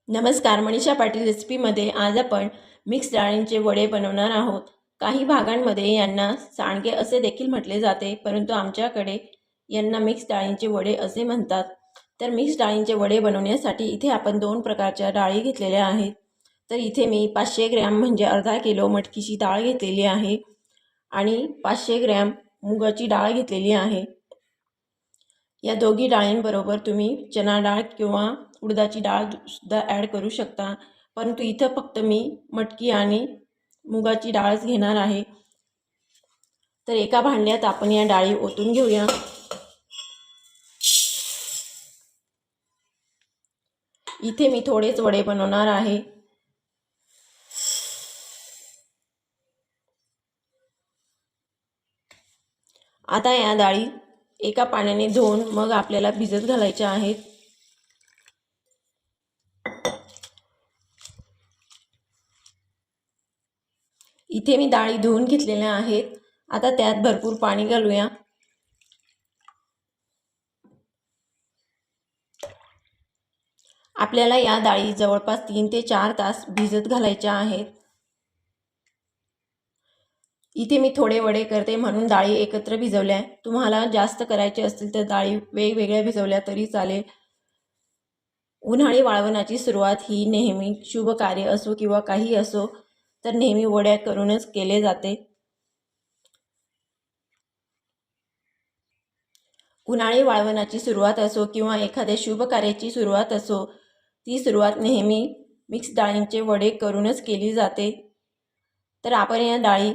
नमस्कार, मनीषा पाटील रेसिपीमध्ये आज आपण मिक्स डाळींचे वडे बनवणार आहोत। काही भागांमध्ये यांना सांडगे असे देखील म्हटले जाते, परंतु आमच्याकडे यांना मिक्स डाळींचे वडे असे म्हणतात। तर मिक्स डाळींचे वडे बनवण्यासाठी इथे आपण दोन प्रकारच्या डाळी घेतलेल्या आहेत। तर इथे मी 500 ग्रॅम म्हणजे अर्धा किलो मटकीची डाळ घेतलेली आहे आणि 500 ग्रॅम मुगाची डाळ घेतलेली आहे। या दोघी डाळींबरोबर तुम्ही चना डाळ किंवा उडदाची डाळ सुद्धा ॲड करू शकता, परंतु इथं फक्त मी मटकी आणि मुगाची डाळच घेणार आहे। तर एका भांड्यात आपण या डाळी ओतून घेऊया। इथे मी थोडेच वडे बनवणार आहे। आता या डाळी एका पाण्याने धुवून मग आपल्याला भिजत घालायच्या आहेत। इथे मी डाळी धुवून घेतलेल्या आहेत। आता त्यात भरपूर पाणी घालूया। आपल्याला या डाळी जवळपास 3 ते 4 तास भिजत घालायच्या आहेत। इथे मी थोडे वडे करते म्हणून डाळी एकत्र भिजवल्या। तुम्हाला जास्त करायचे असतील तर डाळी वेगवेगळ्या भिजवल्या तरी चालेल। उन्हाळी वाळवणाची सुरुवात ही नेहमी शुभ कार्य असो किंवा काही असो तर नेहमी वड्या करूनच केले जाते। उन्हाळी वाळवणाची सुरुवात असो किंवा एखाद्या शुभ कार्याची सुरुवात असो, ती सुरुवात नेहमी मिक्स डाळींचे वडे करूनच केली जाते। तर आपण या डाळी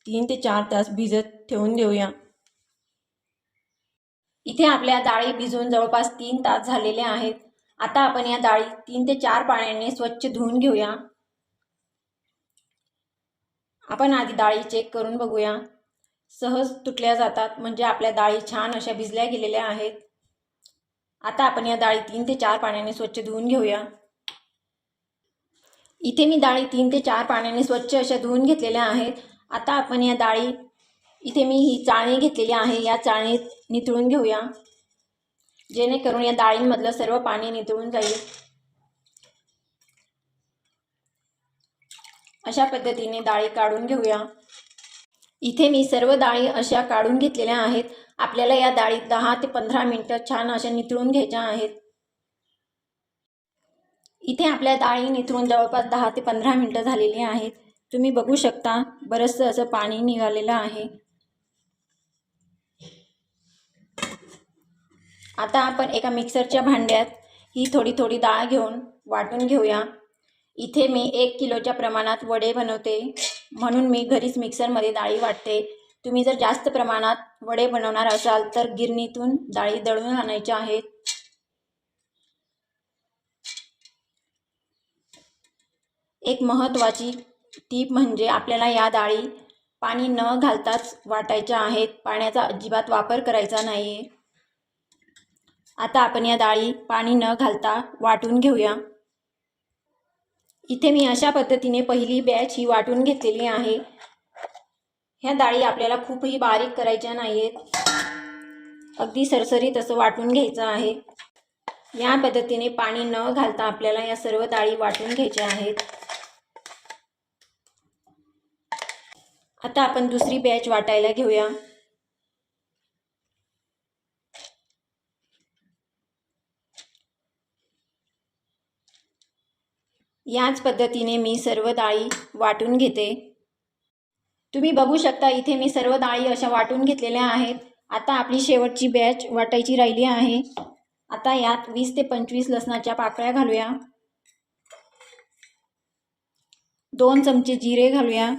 3 ते 4 तास भिजत ठेवून देऊया। इथे आपल्या डाळी भिजून जवळपास 3 तास झालेले आहेत। आता आपण या डाळी 3 ते 4 पाण्याने स्वच्छ धुवून घेऊया। आपण आधी डाळी चेक करून बघूया। सहज तुटल्या जातात, म्हणजे आपल्या डाळी छान अशा भिजल्या गेलेल्या आहेत। आता आपण या डाळी 3 ते 4 पाण्याने स्वच्छ धुवून घेऊया। इथे मी डाळी 3 ते 4 पाण्याने स्वच्छ अशा धुवून घेतलेल्या आहेत। आता आपण या डाळी इथे मी ही चाळणी घेतलेली आहे, या चाळणीत नितळून घेऊया, जेणेकरून या डाळींमधलं सर्व पाणी नितळून जाईल। अशा पद्धतीने डाळी काढून घेऊया। इथे मी सर्व डाळी अशा काढून घेतलेल्या आहेत। आपल्याला या डाळी 10 ते 15 मिनिटं छान अशा नितळून घ्यायच्या आहेत। इथे आपल्या डाळी नितळून जवळपास 10 ते 15 मिनिटं झालेली आहेत। तुम्ही बघू शकता बरंचसं असं पाणी निघालेलं आहे। आता आपण एका मिक्सरच्या भांड्यात ही थोडी थोडी डाळ घेऊन वाटून घेऊया। इथे मी 1 किलोच्या प्रमाणात वडे बनवते, म्हणून मी घरीच मिक्सरमध्ये डाळी वाटते। तुम्ही जर जास्त प्रमाणात वडे बनवणार असाल तर गिरणीतून डाळी दळून आणायच्या आहेत। एक महत्त्वाची टीप म्हणजे आपल्याला या डाळी पाणी न घालताच वाटायच्या आहेत। पाण्याचा अजिबात वापर करायचा नाही। आता आपण या डाळी पाणी न घालता वाटून घेऊया। इथे मी अशा पद्धतीने पहिली बॅच ही वाटून घेतलेली आहे। ह्या डाळी आपल्याला खूपही बारीक करायच्या नाहीत, अगदी सरसरीत असं वाटून घ्यायचं आहे। या पद्धतीने पाणी न घालता आपल्याला या सर्व डाळी वाटून घ्यायच्या आहेत। आता आपण दुसरी बॅच वाटायला घेऊया। याच पद्धतीने मी सर्व डाळी वाटून घेते। तुम्ही बघू शकता इथे मी सर्व डाळी अशा वाटून घेतलेल्या आहेत। आता आपली शेवटची बॅच वाटायची राहिली आहे। आता यात 20 ते 25 लसणाच्या पाकळ्या घालूया, 2 चमचे जिरे घालूया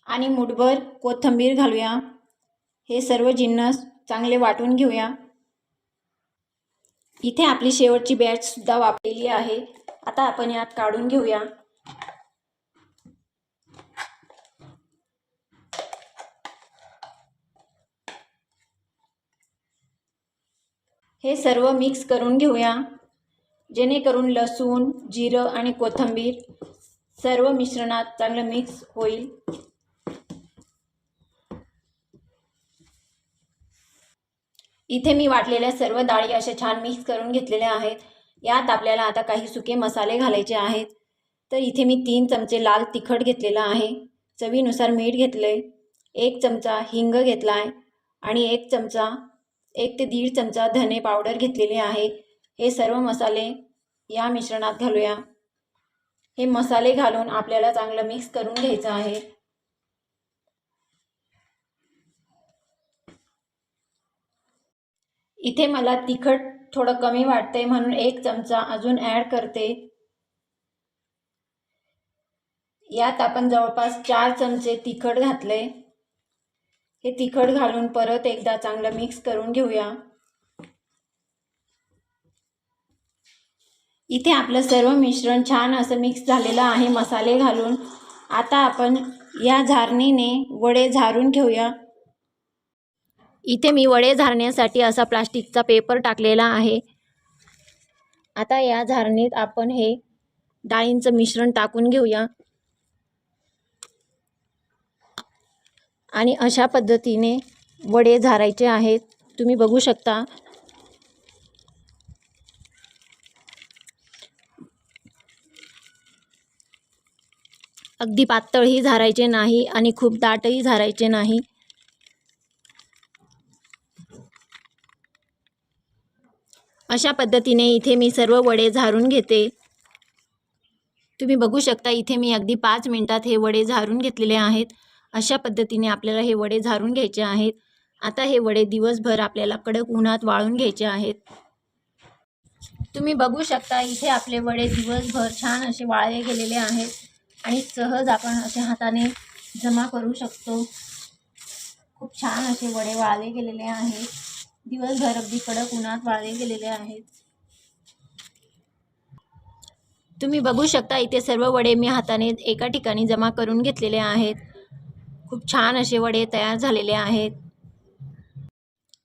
आणि मुठभर कोथिंबीर घालूया। हे सर्व जिन्नस चांगले वाटून घेऊया। इथे आपली शेवटची बॅच सुद्धा वापरलेली आहे। आता आपण यात काढून घेऊया। हे सर्व मिक्स करून घेऊया, जेणेकरून लसूण, जिरं आणि कोथिंबीर सर्व मिश्रणात चांगलं मिक्स होईल। इथे मी वाटलेल्या सर्व डाळी अशा छान मिक्स करून घेतलेल्या आहेत। यात आपल्याला आता काही सुके मसाले घालायचे आहेत। तर इथे मी 3 चमचे लाल तिखट घेतलेला आहे, चवीनुसार मीठ घेतले, 1 चमचा हिंग घेतला आहे आणि 1 ते 1.5 चमचा धने पावडर घेतलेले आहे। हे सर्व मसाले या मिश्रणात घालूया। हे मसाले घालून आपल्याला चांगलं मिक्स करून घ्यायचं आहे। इथे मला तिखट थोडं कमी वाटते म्हणून 1 चमचा अजून ॲड करते। यात आपण जवळपास 4 चमचे तिखट घातले। हे तिखट घालून परत एकदा चांगलं मिक्स करून घेऊया। इथे आपलं सर्व मिश्रण छान असं मिक्स झालेलं आहे मसाले घालून। आता आपण या झारणीने वडे झारून घेऊया। इथे मी वडे झारण्यासाठी असा प्लास्टिकचा पेपर टाकलेला आहे। आता या झारणीत आपण हे डाळींचं मिश्रण टाकून घेऊया आणि अशा पद्धतीने वडे झारायचे आहेत। तुम्ही बघू शकता। अगदी पातळही झारायचे नाही आणि खूप दाटही झारायचे नाही। अशा पद्धतीने इथे मी सर्व वडे झारून घेते। तुम्ही बघू शकता इथे मी अगदी 5 मिनिटात हे वडे झारून घेतलेले आहेत। अशा पद्धतीने आपल्याला हे वडे झारून घ्यायचे आहेत। आता हे वडे दिवसभर आपल्याला कडक उन्हात वाळून घ्यायचे आहेत। तुम्ही बघू शकता इथे आपले वडे दिवसभर छान असे वाळले गेलेले आहेत आणि सहज आपण असे हाताने जमा करू शकतो। खूप छान असे वडे वाळले गेलेले आहेत। दिवसभर अगदी कडक उन्हात वाळले गेलेले आहेत। तुम्ही बघू शकता इथे सर्व वडे मी हाताने एका ठिकाणी जमा करून घेतलेले आहेत। खूप छान असे वडे तयार झालेले आहेत।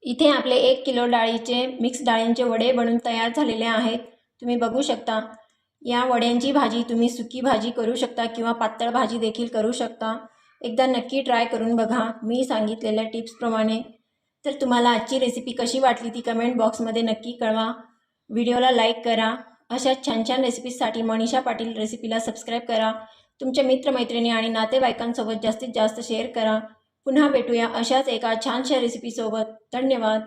इथे आपले 1 किलो डाळीचे मिक्स डाळींचे वडे बनून तयार झालेले आहेत। तुम्ही बघू शकता। या वड्यांची भाजी तुम्ही सुकी भाजी करू शकता किंवा पातळ भाजी देखील करू शकता। एकदा नक्की ट्राय करून बघा मी सांगितलेल्या टिप्सप्रमाणे। तर तुम्हाला आजची रेसिपी कशी वाटली ती कमेंट बॉक्समध्ये नक्की कळवा। व्हिडिओला लाईक करा। अशा छान छान रेसिपीजसाठी मनीषा पाटील रेसिपीला सबस्क्राईब करा। तुमच्या मित्रमैत्रिणी आणि नातेवाईकांसोबत जास्तीत जास्त शेअर करा। पुन्हा भेटूया अशाच एका छानशा रेसिपीसोबत। धन्यवाद।